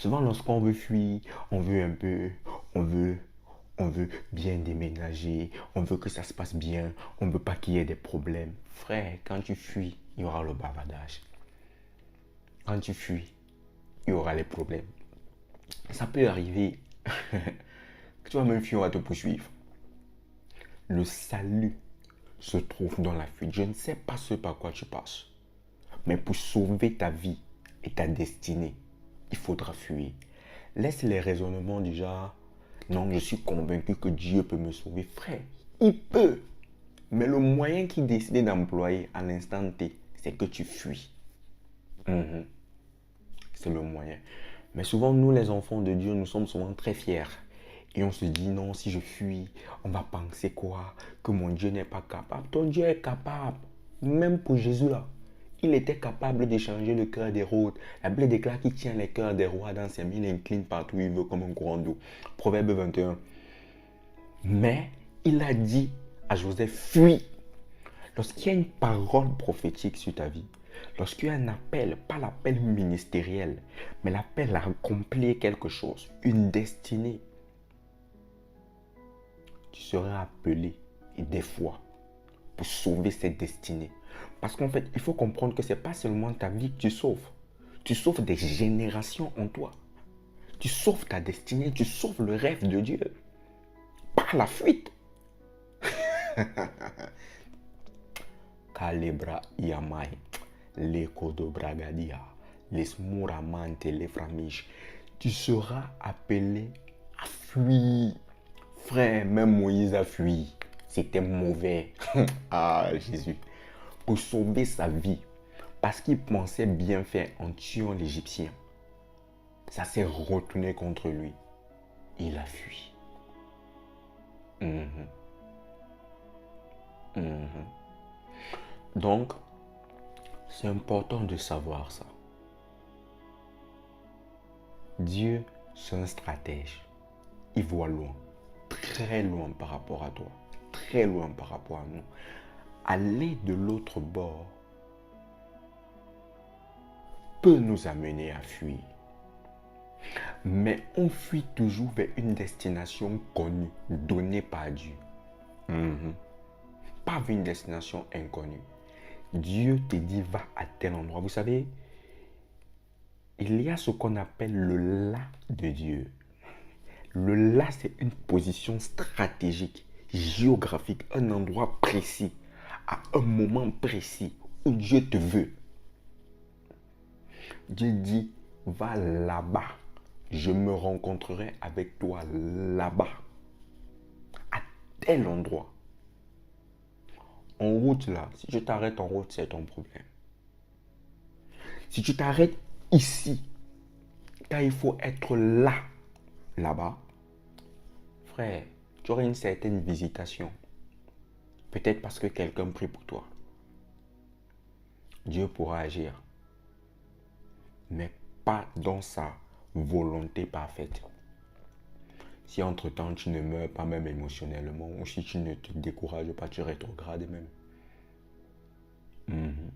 Souvent, lorsqu'on veut fuir, on veut un peu, on veut, on veut bien déménager, on veut que ça se passe bien, on ne veut pas qu'il y ait des problèmes. Frère, quand tu fuis, il y aura le bavardage. Quand tu fuis, il y aura les problèmes. Ça peut arriver que tu vas même fuir, on va te poursuivre. Le salut se trouve dans la fuite. Je ne sais pas ce par quoi tu passes, mais pour sauver ta vie et ta destinée, il faudra fuir. Laisse les raisonnements du genre, non, je suis convaincu que Dieu peut me sauver. Frère, il peut. Mais le moyen qu'il décide d'employer à l'instant T, c'est que tu fuis. Mhm. C'est le moyen. Mais souvent, nous, les enfants de Dieu, nous sommes souvent très fiers. Et on se dit, non, si je fuis, on va penser quoi? Que mon Dieu n'est pas capable. Ton Dieu est capable. Même pour Jésus, là. Il était capable d'échanger le cœur des rois. La Bible déclare qu'il tient les cœurs des rois dans ses mains. Il incline partout où il veut comme un courant d'eau. Proverbe 21. Mais il a dit à Joseph, fuis. Lorsqu'il y a une parole prophétique sur ta vie, lorsqu'il y a un appel, pas l'appel ministériel, mais l'appel à accomplir quelque chose, une destinée, tu seras appelé et des fois pour sauver cette destinée. Parce qu'en fait, il faut comprendre que ce n'est pas seulement ta vie que tu sauves des générations en toi. Tu sauves ta destinée, tu sauves le rêve de Dieu par la fuite. Calebra Yamai, les Kodobragadia, les Smuramante, les Framiches. Tu seras appelé à fuir. Frère, même Moïse a fui. C'était mauvais. Ah, Jésus. Pour sauver sa vie. Parce qu'il pensait bien faire en tuant l'Égyptien. Ça s'est retourné contre lui. Il a fui. Mhm. Mhm. Donc, c'est important de savoir ça. Dieu, c'est un stratège. Il voit loin, très loin par rapport à toi, très loin par rapport à nous. Aller de l'autre bord peut nous amener à fuir. Mais on fuit toujours vers une destination connue, donnée par Dieu. Mhm. Pas vers une destination inconnue. Dieu te dit va à tel endroit. Vous savez, il y a ce qu'on appelle le là de Dieu. Le là, c'est une position stratégique, géographique, un endroit précis, à un moment précis où Dieu te veut. Dieu dit, va là-bas. Je me rencontrerai avec toi là-bas, à tel endroit. En route là, si je t'arrête en route, c'est ton problème. Si tu t'arrêtes ici, quand il faut être là, là-bas, frère, tu auras une certaine visitation. Peut-être parce que quelqu'un prie pour toi. Dieu pourra agir, mais pas dans sa volonté parfaite. Si entre-temps tu ne meurs pas même émotionnellement, ou si tu ne te décourages pas, tu rétrogrades même. Mhm.